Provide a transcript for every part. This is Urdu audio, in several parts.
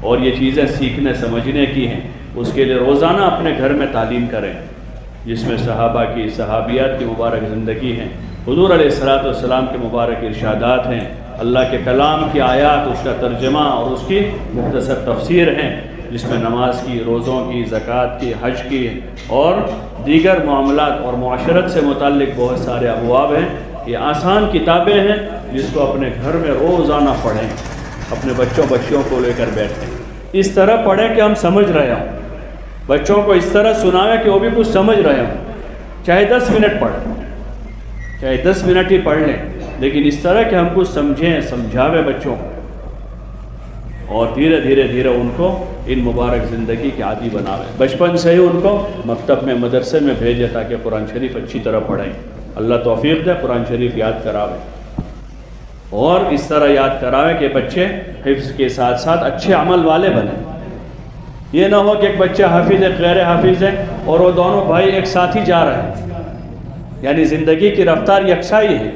اور یہ چیزیں سیکھنے سمجھنے کی ہیں، اس کے لیے روزانہ اپنے گھر میں تعلیم کریں، جس میں صحابہ کی صحابیات کی مبارک زندگی ہیں، حضور علیہ الصلوۃ والسلام کے مبارک ارشادات ہیں، اللہ کے کلام کی آیات، اس کا ترجمہ اور اس کی مختصر تفسیر ہیں، جس میں نماز کی، روزوں کی، زکوٰۃ کی، حج کی اور دیگر معاملات اور معاشرت سے متعلق بہت سارے ابواب ہیں۔ یہ آسان کتابیں ہیں جس کو اپنے گھر میں روزانہ پڑھیں، اپنے بچوں کو لے کر بیٹھیں، اس طرح پڑھیں کہ ہم سمجھ رہے ہوں، بچوں کو اس طرح سنائیں کہ وہ بھی کچھ سمجھ رہے ہوں، چاہے 10 منٹ پڑھیں، چاہے 10 منٹ ہی پڑھ لیں، لیکن اس طرح کہ ہم کچھ سمجھیں، سمجھاویں بچوں کو، اور دھیرے دھیرے ان کو ان مبارک زندگی کے عادی بناویں، بچپن سے ہی ان کو مکتب میں، مدرسے میں بھیجیں تاکہ قرآن شریف اچھی طرح پڑھیں۔ اللہ توفیق دے، قرآن شریف یاد کراویں، اور اس طرح یاد کراویں کہ بچے حفظ کے ساتھ ساتھ اچھے عمل والے بنیں۔ یہ نہ ہو کہ ایک بچہ حافظ ہے، غیر حافظ ہے، اور وہ دونوں بھائی ایک ساتھ ہی جا رہے ہیں، یعنی زندگی کی رفتار یکساں ہی ہے،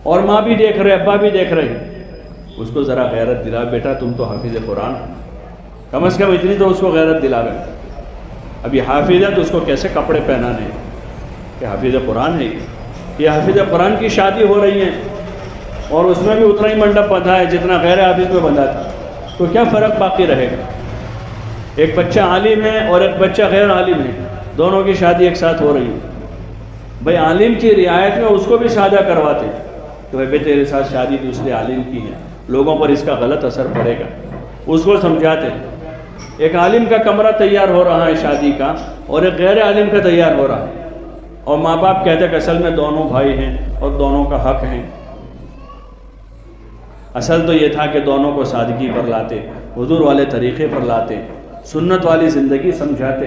اور ماں بھی دیکھ رہے، ابا بھی دیکھ رہے ہیں، اس کو ذرا غیرت دلا، بیٹا تم تو حافظ قرآن، کم از کم اتنی تو اس کو غیرت دلاوے۔ ابھی حافظ ہے تو اس کو کیسے کپڑے پہنانے ہیں کہ حافظ قرآن ہے، یہ حافظ قرآن کی شادی ہو رہی ہے اور اس میں بھی اتنا ہی منڈپ بندھا ہے جتنا غیر حافظ میں بندھا تھا، تو کیا فرق باقی رہے گا؟ ایک بچہ عالم ہے اور ایک بچہ غیر عالم ہے، دونوں کی شادی ایک ساتھ ہو رہی ہے، بھائی عالم کی رعایت میں اس کو بھی شادہ کرواتے کہ بھائی تیرے ساتھ شادی دوسرے عالم کی ہے، لوگوں پر اس کا غلط اثر پڑے گا، اس کو سمجھاتے۔ ایک عالم کا کمرہ تیار ہو رہا ہے شادی کا، اور ایک غیر عالم کا تیار ہو رہا ہے، اور ماں باپ کہتے کہ اصل میں دونوں بھائی ہیں اور دونوں کا حق ہے۔ اصل تو یہ تھا کہ دونوں کو سادگی پر لاتے، حضور والے طریقے پر لاتے، سنت والی زندگی سمجھاتے،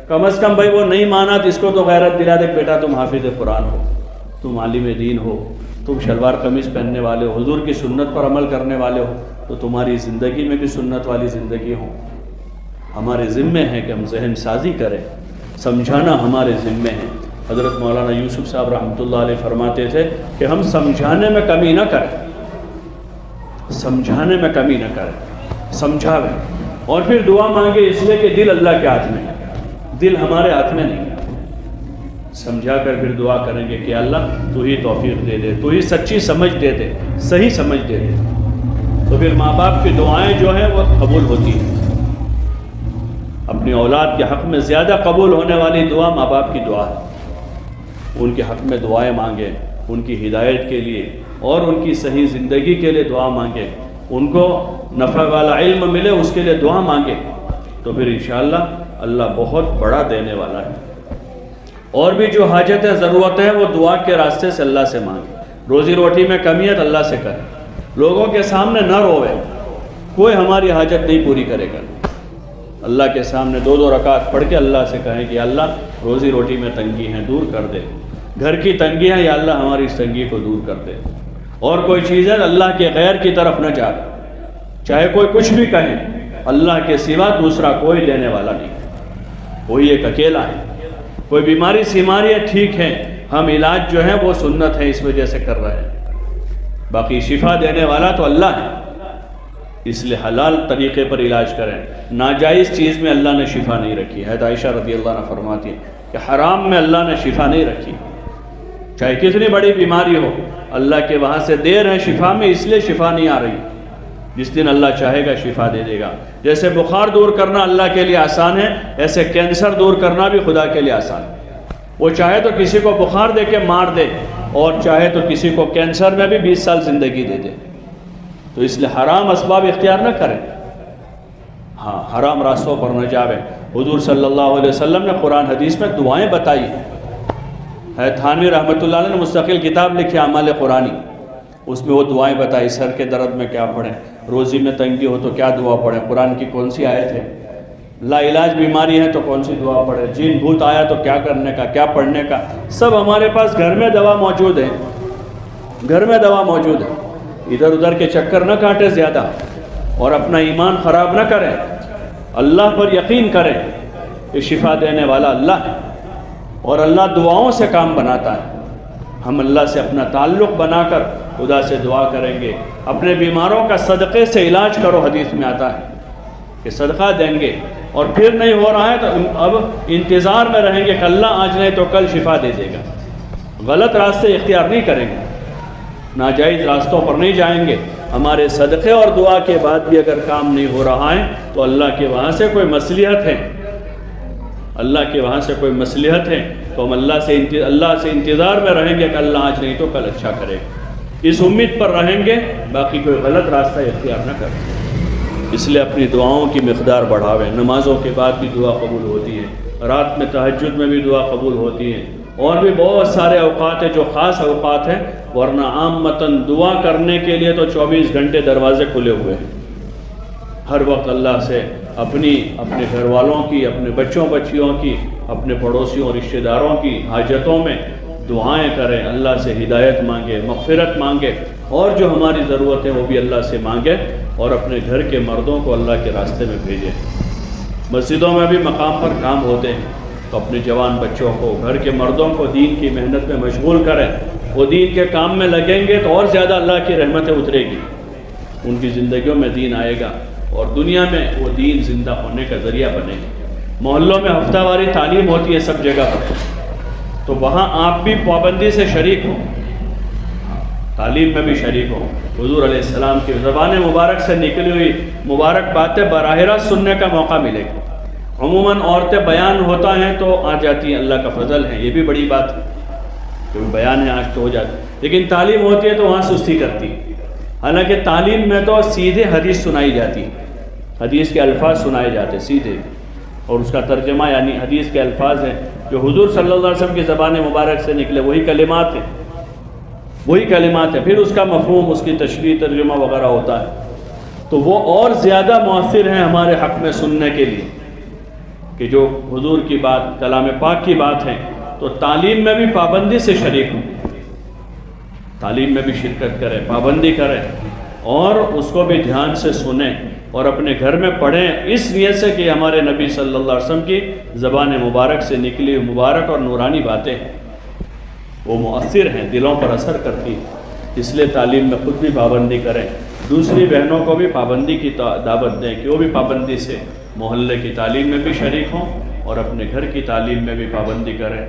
کم از کم بھائی وہ نہیں مانا تو اس کو تو غیرت دلا دے، بیٹا تم حافظ قرآن ہو، تم عالم دین ہو، تم شلوار قمیص پہننے والے ہو، حضور کی سنت پر عمل کرنے والے ہو، تو تمہاری زندگی میں بھی سنت والی زندگی ہو۔ ہمارے ذمے ہے کہ ہم ذہن سازی کریں، سمجھانا ہمارے ذمے ہے۔ حضرت مولانا یوسف صاحب رحمۃ اللہ علیہ فرماتے تھے کہ ہم سمجھانے میں کمی نہ کریں، سمجھانے میں کمی نہ کریں، سمجھاویں، اور پھر دعا مانگے، اس لیے کہ دل اللہ کے ہاتھ میں ہے، دل ہمارے ہاتھ میں نہیں ہے۔ سمجھا کر پھر دعا کریں گے کہ اللہ تو ہی توفیق دے دے، تو ہی سچی سمجھ دے دے، صحیح سمجھ دے دے، تو پھر ماں باپ کی دعائیں جو ہیں وہ قبول ہوتی ہیں۔ اپنی اولاد کے حق میں زیادہ قبول ہونے والی دعا ماں باپ کی دعا ہے، ان کے حق میں دعائیں مانگیں، ان کی ہدایت کے لیے اور ان کی صحیح زندگی کے لیے دعا مانگیں، ان کو نفع والا علم ملے اس کے لیے دعا مانگیں، تو پھر انشاءاللہ اللہ بہت بڑا دینے والا ہے۔ اور بھی جو حاجتیں ضرورتیں ہیں وہ دعا کے راستے سے اللہ سے مانگیں۔ روزی روٹی میں کمی ہے تو اللہ سے کریں، لوگوں کے سامنے نہ روئے، کوئی ہماری حاجت نہیں پوری کرے گا۔ اللہ کے سامنے 2 رکعت پڑھ کے اللہ سے کہیں کہ اللہ روزی روٹی میں تنگی ہیں دور کر دے، گھر کی تنگی ہے یا اللہ ہماری اس تنگی کو دور کر دے، اور کوئی چیز ہے اللہ کے غیر کی طرف نہ جا، چاہے کوئی کچھ بھی کہے، اللہ کے سوا دوسرا کوئی دینے والا نہیں، وہی ایک اکیلا ہے۔ کوئی بیماری سیماری ہے ٹھیک ہے، ہم علاج جو ہے وہ سنت ہے اس وجہ سے کر رہے ہیں، باقی شفا دینے والا تو اللہ ہے، اس لیے حلال طریقے پر علاج کریں، ناجائز چیز میں اللہ نے شفا نہیں رکھی ہے۔ عائشہ رضی اللہ عنہ فرماتی ہے کہ حرام میں اللہ نے شفا نہیں رکھی، چاہے کتنی بڑی بیماری ہو، اللہ کے وہاں سے دیر ہے شفا میں، اس لیے شفا نہیں آ رہی، جس دن اللہ چاہے گا شفا دے دے گا۔ جیسے بخار دور کرنا اللہ کے لیے آسان ہے، ایسے کینسر دور کرنا بھی خدا کے لیے آسان ہے۔ وہ چاہے تو کسی کو بخار دے کے مار دے، اور چاہے تو کسی کو کینسر میں بھی 20 سال زندگی دے دے، تو اس لیے حرام اسباب اختیار نہ کریں، ہاں حرام راستوں پر نہ جاویں۔ حضور صلی اللہ علیہ وسلم نے قرآن حدیث میں دعائیں بتائی ہے، تھانوی رحمۃ اللہ علیہ نے مستقل کتاب لکھی اعمال قرآنی، اس میں وہ دعائیں بتائی، سر کے درد میں کیا پڑھیں، روزی میں تنگی ہو تو کیا دعا پڑھیں، قرآن کی کون سی آیت ہے، لا علاج بیماری ہے تو کون سی دعا پڑھیں، جین بھوت آیا تو کیا کرنے کا، کیا پڑھنے کا، سب ہمارے پاس گھر میں دوا موجود ہے، گھر میں دوا موجود ہے۔ ادھر ادھر کے چکر نہ کاٹے زیادہ، اور اپنا ایمان خراب نہ کریں، اللہ پر یقین کریں کہ شفا دینے والا اللہ ہے، اور اللہ دعاؤں سے کام بناتا ہے۔ ہم اللہ سے اپنا تعلق بنا کر خدا سے دعا کریں گے، اپنے بیماروں کا صدقے سے علاج کرو، حدیث میں آتا ہے کہ صدقہ دیں گے اور پھر نہیں ہو رہا ہے تو اب انتظار میں رہیں گے کہ اللہ آج نہیں تو کل شفا دے دے گا. غلط راستے اختیار نہیں کریں گے, ناجائز راستوں پر نہیں جائیں گے. ہمارے صدقے اور دعا کے بعد بھی اگر کام نہیں ہو رہا ہے تو اللہ کے وہاں سے کوئی مصلحت ہے, اللہ کے وہاں سے کوئی مصلحت ہے, تو ہم اللہ سے انتظار میں رہیں گے کہ اللہ آج نہیں تو کل اچھا کرے گا. اس امید پر رہیں گے, باقی کوئی غلط راستہ اختیار نہ کریں. اس لیے اپنی دعاؤں کی مقدار بڑھاویں. نمازوں کے بعد بھی دعا قبول ہوتی ہے, رات میں تہجد میں بھی دعا قبول ہوتی ہے, اور بھی بہت سارے اوقات ہیں جو خاص اوقات ہیں, ورنہ عامتاً دعا کرنے کے لیے تو 24 گھنٹے دروازے کھلے ہوئے ہیں. ہر وقت اللہ سے اپنے گھر والوں کی, اپنے بچوں بچیوں کی, اپنے پڑوسیوں رشتہ داروں کی حاجتوں میں دعائیں کریں, اللہ سے ہدایت مانگے, مغفرت مانگے, اور جو ہماری ضرورت ہے وہ بھی اللہ سے مانگے, اور اپنے گھر کے مردوں کو اللہ کے راستے میں بھیجیں. مسجدوں میں بھی مقام پر کام ہوتے ہیں تو اپنے جوان بچوں کو, گھر کے مردوں کو دین کی محنت میں مشغول کریں. وہ دین کے کام میں لگیں گے تو اور زیادہ اللہ کی رحمتیں اترے گی, ان کی زندگیوں میں دین آئے گا اور دنیا میں وہ دین زندہ ہونے کا ذریعہ بنے گا. محلوں میں ہفتہ واری تعلیم ہوتی ہے سب جگہ پر, تو وہاں آپ بھی پابندی سے شریک ہوں, تعلیم میں بھی شریک ہوں. حضور علیہ السلام کی زبان مبارک سے نکلی ہوئی مبارک باتیں براہ راست سننے کا موقع ملے گا. عموماً عورتیں بیان ہوتا ہیں تو آ جاتی ہیں, اللہ کا فضل ہے, یہ بھی بڑی بات ہے, کیونکہ بیان ہے آج تو ہو جاتی, لیکن تعلیم ہوتی ہے تو وہاں سستی کرتی ہے. حالانکہ تعلیم میں تو سیدھے حدیث سنائی جاتی ہے, حدیث کے الفاظ سنائے جاتے سیدھے, اور اس کا ترجمہ یعنی حدیث کے الفاظ ہیں جو حضور صلی اللہ علیہ وسلم کی زبان مبارک سے نکلے, وہی کلمات ہیں, وہی کلمات ہیں. پھر اس کا مفہوم, اس کی تشریح, ترجمہ وغیرہ ہوتا ہے, تو وہ اور زیادہ مؤثر ہیں ہمارے حق میں سننے کے لیے کہ جو حضور کی بات, کلام پاک کی بات ہے. تو تعلیم میں بھی پابندی سے شریک ہوں, تعلیم میں بھی شرکت کریں, پابندی کریں, اور اس کو بھی دھیان سے سنیں اور اپنے گھر میں پڑھیں, اس نیت سے کہ ہمارے نبی صلی اللہ علیہ وسلم کی زبان مبارک سے نکلی مبارک اور نورانی باتیں وہ مؤثر ہیں, دلوں پر اثر کرتی ہیں. اس لیے تعلیم میں خود بھی پابندی کریں, دوسری بہنوں کو بھی پابندی کی دعوت دیں کہ وہ بھی پابندی سے محلے کی تعلیم میں بھی شریک ہوں اور اپنے گھر کی تعلیم میں بھی پابندی کریں.